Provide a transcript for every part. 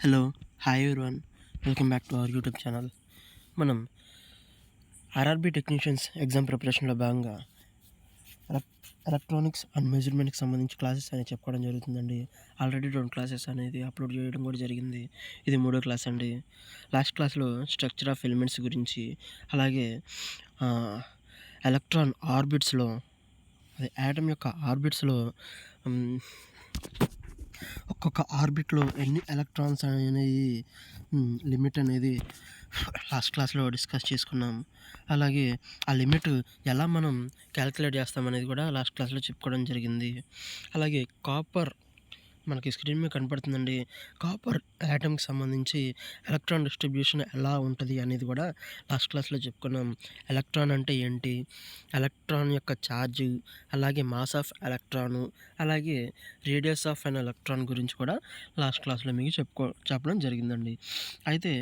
Hello, hi everyone. Welcome back to our YouTube channel. మనం RRB technicians exam ప్రిపరేషన్లో భాగంగా electronics and మెజర్మెంట్కి సంబంధించి classes అనేది చెప్పుకోవడం జరుగుతుందండి. ఆల్రెడీ 2 క్లాసెస్ అనేది అప్లోడ్ చేయడం కూడా జరిగింది. ఇది 3వ క్లాస్ అండి. లాస్ట్ క్లాస్లో స్ట్రక్చర్ ఆఫ్ ఎలిమెంట్స్ గురించి, అలాగే ఎలక్ట్రాన్ ఆర్బిట్స్లో, అదే యాటమ్ యొక్క ఆర్బిట్స్లో ఒక్కొక్క ఆర్బిట్లో ఎన్ని ఎలక్ట్రాన్స్ అనేవి లిమిట్ అనేది లాస్ట్ క్లాస్లో డిస్కస్ చేసుకున్నాం. అలాగే ఆ లిమిట్ ఎలా మనం క్యాలిక్యులేట్ చేస్తామనేది కూడా లాస్ట్ క్లాస్లో చెప్పుకోవడం జరిగింది. అలాగే కాపర్ మనకి స్క్రీన్ మీద కనపడుతుందండి. కాపర్ యాటమ్కి సంబంధించి ఎలక్ట్రాన్ డిస్ట్రిబ్యూషన్ ఎలా ఉంటుంది అనేది కూడా లాస్ట్ క్లాస్లో చెప్పుకున్నాం. ఎలక్ట్రాన్ అంటే ఏంటి, ఎలక్ట్రాన్ యొక్క ఛార్జ్, అలాగే మాస్ ఆఫ్ ఎలక్ట్రాను, అలాగే రేడియస్ ఆఫ్ అన్ ఎలక్ట్రాన్ గురించి కూడా లాస్ట్ క్లాస్లో మీకు చెప్పడం జరిగిందండి. అయితే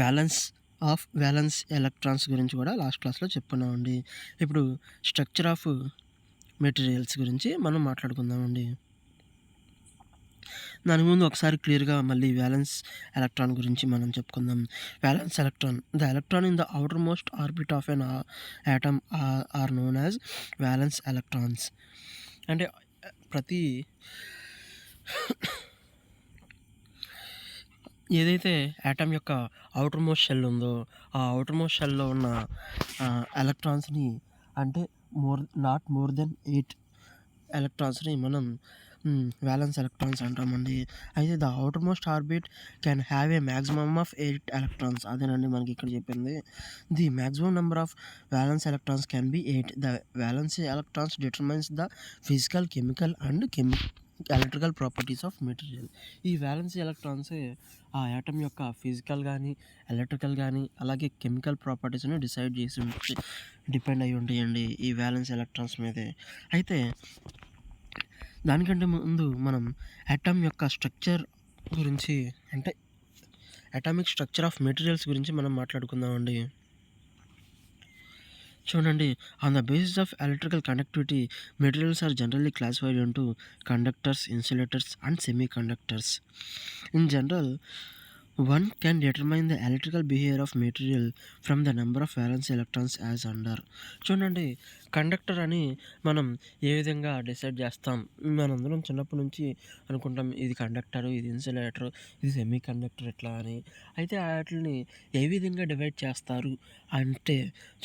వ్యాలెన్స్ ఎలక్ట్రాన్స్ గురించి కూడా లాస్ట్ క్లాస్లో చెప్పుకున్నామండి. ఇప్పుడు స్ట్రక్చర్ ఆఫ్ మెటీరియల్స్ గురించి మనం మాట్లాడుకుందామండి. దాని ముందు ఒకసారి క్లియర్గా మళ్ళీ వ్యాలెన్స్ ఎలక్ట్రాన్ గురించి మనం చెప్పుకుందాం. Valence electron, the electron in the outermost orbit of an atom are known as valence electrons. అంటే ప్రతి ఏదైతే యాటమ్ యొక్క అవుటర్ మోస్ట్ షెల్ ఉందో ఆ అవుటర్ మోస్ట్ షెల్లో ఉన్న ఎలక్ట్రాన్స్ని, అంటే నాట్ మోర్ దెన్ 8 ఎలక్ట్రాన్స్ని మనం వ్యాలెన్స్ ఎలక్ట్రాన్స్ అంటామండి. అయితే the outermost orbit can have a maximum of 8 electrons. అదేనండి మనకి ఇక్కడ చెప్పింది. The maximum number of violence electrons can be 8. The violence electrons determines the physical, chemical and electrical properties of material. ఈ violence ఎలక్ట్రాన్సే ఆ atom యొక్క physical కానీ, electrical కానీ, అలాగే కెమికల్ ప్రాపర్టీస్ని డిపెండ్ అయి ఉంటాయండి ఈ వ్యాలెన్స్ ఎలక్ట్రాన్స్ మీదే. అయితే దానికంటే ముందు మనం యాటమ్ యొక్క స్ట్రక్చర్ గురించి, అంటే అటామిక్ స్ట్రక్చర్ ఆఫ్ మెటీరియల్స్ గురించి మనం మాట్లాడుకుందామండి. చూడండి, on the basis of electrical conductivity materials are generally classified into conductors, insulators and semiconductors. In general, one can determine the electrical behavior of material from the number of valence electrons as under. చూడండి, conductor అని మనం ఏ విధంగా decide చేస్తాం? మనందరం చిన్నప్పటి నుంచి అనుకుంటాం ఇది కండక్టరు, ఇది ఇన్సులేటరు, ఇది సెమీ కండక్టర్ ఇట్లా అని. అయితే వాటిని ఏ విధంగా డివైడ్ చేస్తారు అంటే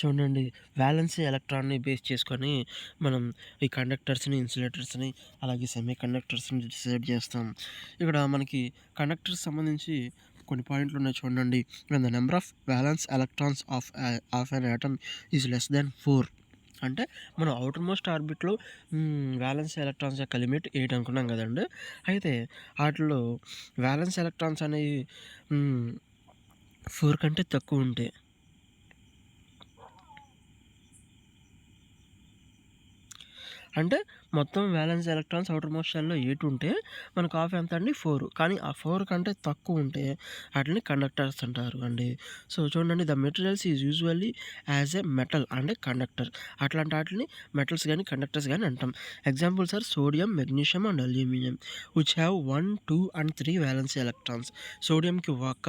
చూడండి, వ్యాలెన్స్ ఎలక్ట్రాన్ని బేస్ చేసుకొని మనం ఈ కండక్టర్స్ని, ఇన్సులేటర్స్ని, అలాగే సెమీ కండక్టర్స్ని డిసైడ్ చేస్తాం. ఇక్కడ మనకి కండక్టర్స్ సంబంధించి కొన్ని పాయింట్లు ఉన్నాయి చూడండి. when the number of valence electrons of an atom is less than 4, అంటే మనం అవుటర్ మోస్ట్ ఆర్బిట్లో వ్యాలెన్స్ ఎలక్ట్రాన్స్ యొక్క లిమిట్ 8 అనుకున్నాం కదండి. అయితే వాటిలో వ్యాలెన్స్ ఎలక్ట్రాన్స్ అనేవి 4 కంటే తక్కువ ఉంటాయి. అంటే మొత్తం వ్యాలెన్స్ ఎలక్ట్రాన్స్ అవుటర్ మోస్ట్ షెల్లో 8 ఉంటే మనకు ఆఫ్ ఎంత అండి? 4. కానీ ఆ 4 కంటే తక్కువ ఉంటే వాటిని కండక్టర్స్ అంటారు అండి. సో చూడండి, the materials is usually as a metal and conductor. అట్లాంటి వాటిని మెటల్స్ కానీ కండక్టర్స్ కానీ అంటాం. Examples are sodium, magnesium and aluminium which have 1, 2 and 3 valence electrons. సోడియంకి ఒక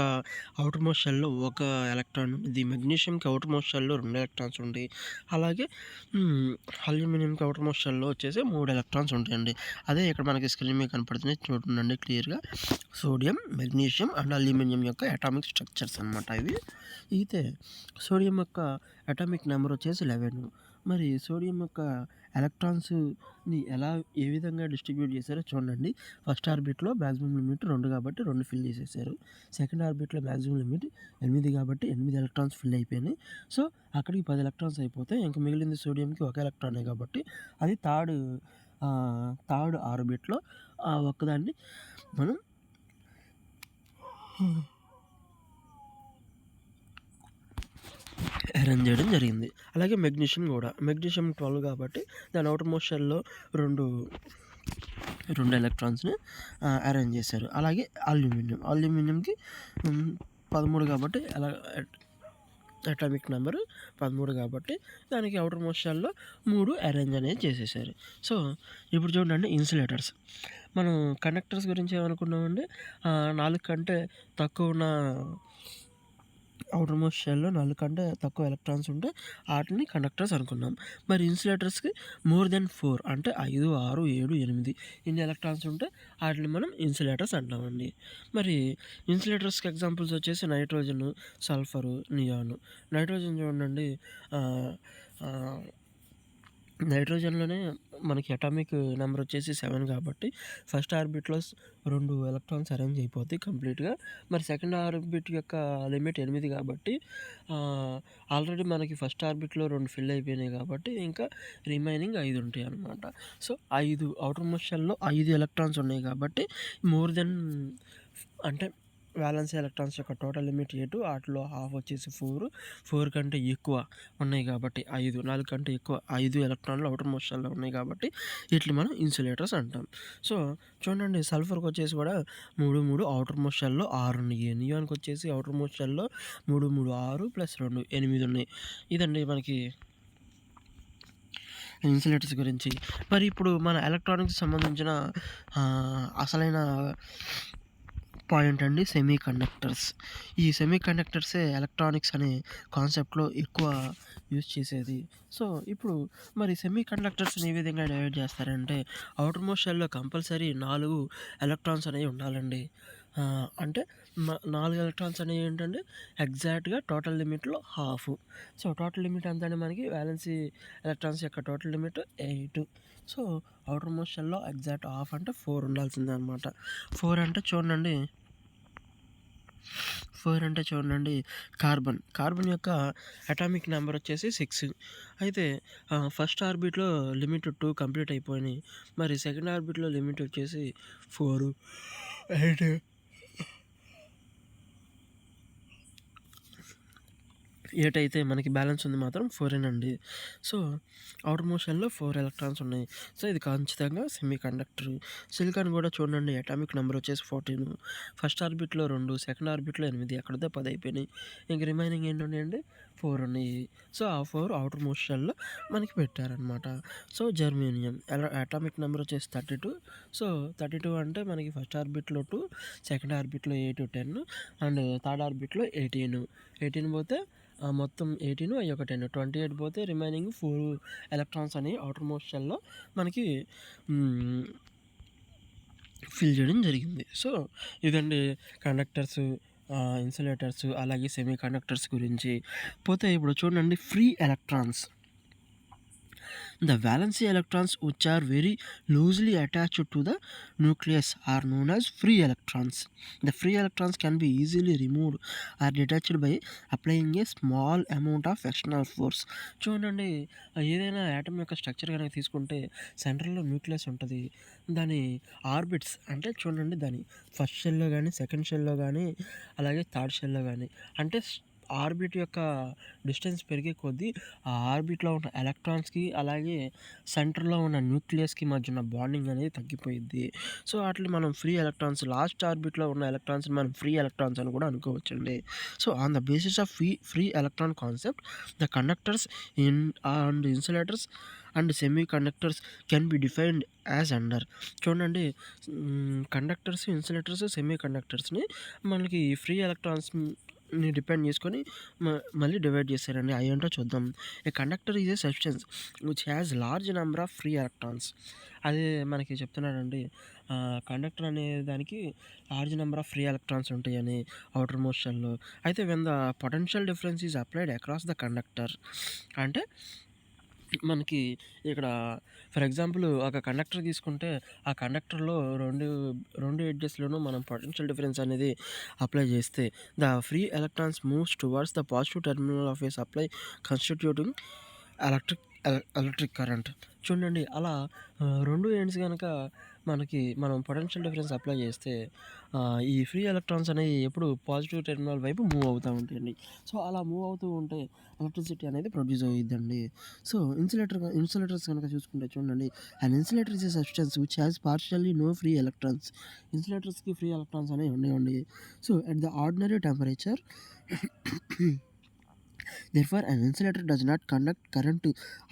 అవుటర్ మోస్ట్ షెల్లో ఒక ఎలక్ట్రాన్ ఉంది, మెగ్నీషియంకి అవుటర్ మోస్ట్ షెల్లో 2 ఎలక్ట్రాన్స్ ఉంటాయి, అలాగే అల్యూమినియంకి అవుటర్ మోస్ట్ షెల్లో వచ్చేసి 3 ఎలక్ట్రాన్స్ ఉంటాయండి. అదే ఇక్కడ మనకి స్క్రీన్ మీద కనపడుతుంది చూడండి క్లియర్గా. సోడియం, మెగ్నీషియం అండ్ అల్యూమినియం యొక్క అటామిక్ స్ట్రక్చర్స్ అనమాట ఇవి. అయితే సోడియం యొక్క అటామిక్ నెంబర్ వచ్చేసి 11. మరి సోడియం యొక్క ఎలక్ట్రాన్స్ని ఏ విధంగా డిస్ట్రిబ్యూట్ చేశారో చూడండి. ఫస్ట్ ఆర్బిట్లో మ్యాక్సిమం లిమిట్ 2 కాబట్టి 2 ఫిల్ చేసేసారు. సెకండ్ ఆర్బిట్లో మ్యాక్సిమం లిమిట్ 8 కాబట్టి 8 ఎలక్ట్రాన్స్ ఫిల్ అయిపోయినాయి. సో అక్కడికి 10 ఎలక్ట్రాన్స్ అయిపోతాయి. ఇంకా మిగిలింది సోడియంకి ఒక ఎలక్ట్రానే కాబట్టి అది థర్డ్ ఆర్బిట్లో ఆ ఒక్కదాన్ని మనం అరేంజ్ చేయడం జరిగింది. అలాగే మెగ్నీషియం కూడా, మెగ్నీషియం 12 కాబట్టి దాని అవుటర్ మోస్ట్ షెల్లో 2 ఎలక్ట్రాన్స్ని అరేంజ్ చేశారు. అలాగే అల్యూమినియంకి 13 కాబట్టి అటామిక్ నెంబరు 13 కాబట్టి దానికి అవుటర్ మోస్ట్ షెల్లో 3 అరేంజ్ అనేది చేసేసారు. సో ఇప్పుడు చూడండి, ఇన్సులేటర్స్. మనం కండక్టర్స్ గురించి ఏమనుకున్నామండి, 4 కంటే తక్కువ ఉన్న ఔటర్ మోస్ట్ షెల్‌లో 4 కంటే తక్కువ ఎలక్ట్రాన్స్ ఉంటే ఆటిని కండక్టర్స్ అనుకున్నాం. మరి ఇన్సులేటర్స్‌కి మోర్ దెన్ 4 అంటే 5, 6, 7, 8 ఇన్ని ఎలక్ట్రాన్స్ ఉంటే ఆటిని మనం ఇన్సులేటర్స్ అంటామండి. మరి ఇన్సులేటర్స్‌కి ఎగ్జాంపుల్స్ వచ్చేసి నైట్రోజను, సల్ఫరు, నియాను. నైట్రోజన్ చూడండి, ఆహ్, ఆహ్ నైట్రోజన్‌లోనే మనకి అటామిక్ నంబర్ వచ్చేసి 7 కాబట్టి ఫస్ట్ ఆర్బిట్‌లో 2 ఎలక్ట్రాన్స్ అరేంజ్ అయిపోతాయి కంప్లీట్‌గా. మరి సెకండ్ ఆర్బిట్ యొక్క లిమిట్ 8 కాబట్టి ఆల్రెడీ మనకి ఫస్ట్ ఆర్బిట్‌లో 2 ఫిల్ అయిపోయినాయి కాబట్టి ఇంకా రిమైనింగ్ 5 ఉంటాయన్నమాట. సో, 5 ఔటర్ మోస్ట్ షెల్‌లో 5 ఎలక్ట్రాన్స్ ఉన్నాయి కాబట్టి మోర్ దెన్ అంటే వాలెన్స్ ఎలక్ట్రాన్స్ యొక్క టోటల్ లిమిట్ 8, ఆటిలో హాఫ్ వచ్చేసి 4, 4 కంటే ఎక్కువ ఉన్నాయి కాబట్టి 5, 4 కంటే ఎక్కువ 5 ఎలక్ట్రాన్లు ఔటర్ మోస్ట్ షెల్‌లో ఉన్నాయి కాబట్టి వీటిని మనం ఇన్సులేటర్స్ అంటాం. సో, చూడండి సల్ఫర్‌కి వచ్చేసి కూడా 3, 3 ఔటర్ మోస్ట్ షెల్‌లో 6 ఉన్నాయి. నియాన్‌కి వచ్చేసి ఔటర్ మోస్ట్ షెల్‌లో 3, 3 6 ప్లస్ 2 8 ఉన్నాయి. ఇదండి మనకి ఇన్సులేటర్స్ గురించి. మరి ఇప్పుడు మన ఎలక్ట్రానిక్స్ సంబంధించిన అసలైన పాయింట్ అండి సెమీ కండక్టర్స్. ఈ సెమీ కండక్టర్సే ఎలక్ట్రానిక్స్ అనే కాన్సెప్ట్‌లో ఎక్కువ యూజ్ చేసేది. సో, ఇప్పుడు మరి సెమీ కండక్టర్స్‌ని ఏ విధంగా డివైడ్ చేస్తారంటే ఔటర్ మోస్ట్ షెల్‌లో కంపల్సరీ 4 ఎలక్ట్రాన్స్ అనేవి ఉండాలండి. అంటే 4 ఎలక్ట్రాన్స్ అనేవి ఏంటంటే ఎగ్జాక్ట్‌గా టోటల్ లిమిట్‌లో హాఫ్. సో, టోటల్ లిమిట్ ఎంత అండి మనకి వాలెన్సీ ఎలక్ట్రాన్స్ యొక్క total limit 8. So, outermost షెల్‌లో ఎగ్జాక్ట్ హాఫ్ అంటే 4 ఉండాల్సిందే అనమాట. 4 అంటే చూడండి 4 అంటే చూడండి కార్బన్. కార్బన్ యొక్క అటామిక్ నెంబర్ వచ్చేసి 6. అయితే ఫస్ట్ ఆర్బిట్‌లో లిమిట్ 2 కంప్లీట్ అయిపోయినాయి. మరి సెకండ్ ఆర్బిట్‌లో లిమిట్ వచ్చేసి 4, 8 అయితే మనకి బ్యాలెన్స్ ఉంది మాత్రం 4 అండి. సో, ఔటర్ మోస్ట్ షెల్‌లో 4 ఎలక్ట్రాన్స్ ఉన్నాయి. సో, ఇది ఖచ్చితంగా సెమీ కండక్టర్. సిలికాన్ కూడా చూడండి అటామిక్ నెంబర్ వచ్చేసి 14. ఫస్ట్ ఆర్బిట్‌లో 2, సెకండ్ ఆర్బిట్‌లో 8 ఎక్కడిదో 10 అయిపోయినాయి. ఇంక రిమైనింగ్ ఏంటున్నాయండి 4 ఉన్నాయి. సో, ఆ 4 ఔటర్ మోస్ట్ షెల్‌లో మనకి పెట్టారనమాట. సో, జర్మేనియం అటామిక్ నెంబర్ వచ్చేసి 32. సో, 32 అంటే మనకి ఫస్ట్ ఆర్బిట్‌లో 2, సెకండ్ ఆర్బిట్‌లో 8, 10 అండ్ థర్డ్ ఆర్బిట్‌లో 18. 18 పోతే మొత్తం 18 అయ్యొక 10, 28 పోతే రిమైనింగ్ 4 ఎలక్ట్రాన్స్ అనేవి ఔటర్ మోస్ట్ షెల్‌లో మనకి ఫిల్ చేయడం జరిగింది. సో, ఇదండి కండక్టర్స్, ఇన్సులేటర్స్ అలాగే సెమీ కండక్టర్స్ గురించి. పోతే ఇప్పుడు చూడండి free electrons. The valency electrons which are very loosely attached to the nucleus are known as free electrons. The free electrons can be easily removed or detached by applying a small amount of external force. చూడండి, ఏదైనా atom యొక్క structure కనుక తీసుకుంటే సెంటర్‌లో nucleus ఉంటది. దాని orbits అంటే చూడండి దాని ఫస్ట్ షెల్‌లో గానీ, సెకండ్ షెల్‌లో గానీ, అలాగే థర్డ్ షెల్‌లో గానీ అంటే ఆర్బిట్ యొక్క డిస్టెన్స్ పెరిగే కొద్దీ ఆ ఆర్బిట్‌లో ఉన్న ఎలక్ట్రాన్స్‌కి అలాగే సెంటర్‌లో ఉన్న న్యూక్లియస్‌కి మధ్య ఉన్న బాండింగ్ అనేది తగ్గిపోయిద్ది. సో, ఆటిని మనం ఫ్రీ ఎలక్ట్రాన్స్ లాస్ట్ ఆర్బిట్‌లో ఉన్న ఎలక్ట్రాన్స్‌ని మనం ఫ్రీ ఎలక్ట్రాన్స్ అని కూడా అనుకోవచ్చండి. So, on the basis of free electron concept the conductors and insulators and semiconductors can be defined as under. చూడండి, కండక్టర్స్, ఇన్సులేటర్స్, సెమీ కండక్టర్స్‌ని మనకి ఫ్రీ ఎలక్ట్రాన్స్‌ని డిపెండ్ చేసుకొని మళ్ళీ డివైడ్ చేశారండి. అయేంటో చూద్దాం. A conductor is a substance which has large number of free electrons. అదే మనకి చెప్తున్నాడండి. కండక్టర్ అనే దానికి large number of free electrons ఉంటాయని ఔటర్ మోస్ట్ షెల్‌లో. అయితే when the potential difference is applied across the conductor అంటే మనకి ఇక్కడ ఫర్ ఎగ్జాంపుల్ ఒక కండక్టర్ తీసుకుంటే ఆ కండక్టర్‌లో 2 ఎడ్జెస్‌లోనూ మనం పొటెన్షియల్ డిఫరెన్స్ అనేది అప్లై చేస్తే the free electrons moves towards the positive terminal of A supply constituting electric current. చూడండి అలా 2 ఎండ్స్ గనక మనం పొటెన్షియల్ డిఫరెన్స్ అప్లై చేస్తే ఈ ఫ్రీ ఎలక్ట్రాన్స్ అనేవి ఎప్పుడు పాజిటివ్ టెర్మినల్ వైపు మూవ్ అవుతా ఉంటాయండి. సో, అలా మూవ్ అవుతూ ఉంటే ఎలక్ట్రిసిటీ అనేది ప్రొడ్యూస్ అయ్యిద్దండి. సో, ఇన్సులేటర్స్ గనక చూసుకుంటే చూడండి and insulator is a substance which has partially no free electrons. ఇన్సులేటర్స్‌కి ఫ్రీ ఎలక్ట్రాన్స్ అనేవి ఉండవండి. So, at the ordinary temperature therefore an insulator does not conduct current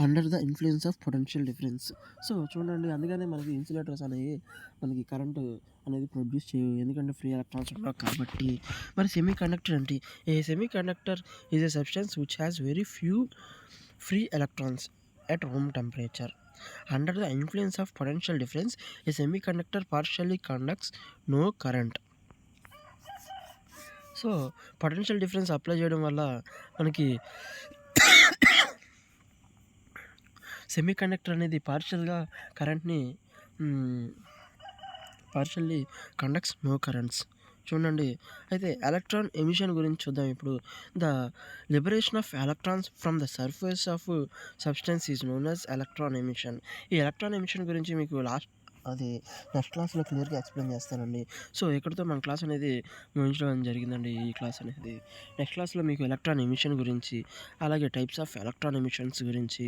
under the influence of potential difference. So చూడండి అందుకనే మనకి insulators అనేవి మనకి current అనేది produce చేయవు. ఎందుకంటే ఫ్రీ ఎలక్ట్రాన్స్ ఉండవు కాబట్టి. మరి సెమీ కండక్టర్ ఏంటి? ఏ semi conductor is a substance which has very few free electrons at room temperature. Under the influence of potential difference, a semiconductor partially conducts no current. So potential difference apply చేయడం వల్ల మనకి semi conductor అనేది పార్షియల్గా కరెంట్ని partially conducts no currents. చూడండి అయితే electron emission గురించి చూద్దాం ఇప్పుడు. The liberation of electrons from the surface of substance is known as electron emission. ఈ ఎలక్ట్రాన్ ఎమిషన్ గురించి మీకు అది నెక్స్ట్ క్లాస్లో క్లియర్గా ఎక్స్ప్లెయిన్ చేస్తానండి. సో ఇక్కడితో మన క్లాస్ అనేది ముగించడం జరిగిందండి. ఈ క్లాస్ అనేది నెక్స్ట్ క్లాస్లో మీకు ఎలక్ట్రాన్ ఎమిషన్ గురించి అలాగే టైప్స్ ఆఫ్ ఎలక్ట్రాన్ ఎమిషన్స్ గురించి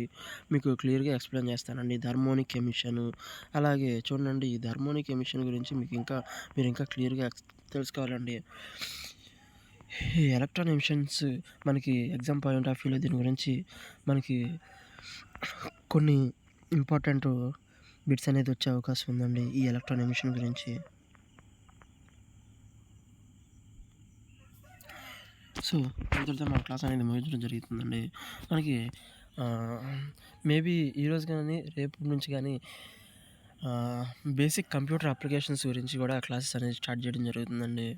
మీకు క్లియర్గా ఎక్స్ప్లెయిన్ చేస్తానండి. థర్మోనిక్ ఎమిషన్ అలాగే చూడండి ఈ థర్మోనిక్ ఎమిషన్ గురించి మీరు ఇంకా క్లియర్గా తెలుసుకోవాలండి. ఈ ఎలక్ట్రాన్ ఎమిషన్స్ మనకి ఎగ్జామ్ పాయింట్ ఆఫ్ వ్యూలో దీని గురించి మనకి కొన్ని ఇంపార్టెంట్ బిట్స్ అనేది వచ్చే అవకాశం ఉందండి ఈ ఎలక్ట్రాన్ ఎమిషన్ గురించి. సో ఇంతటితో మన క్లాస్ అనేది ముగించడం జరుగుతుందండి. మనకి మేబీ ఈరోజు కానీ రేపు నుంచి కానీ బేసిక్ కంప్యూటర్ అప్లికేషన్స్ గురించి కూడా క్లాసెస్ అనేది స్టార్ట్ చేయడం జరుగుతుందండి.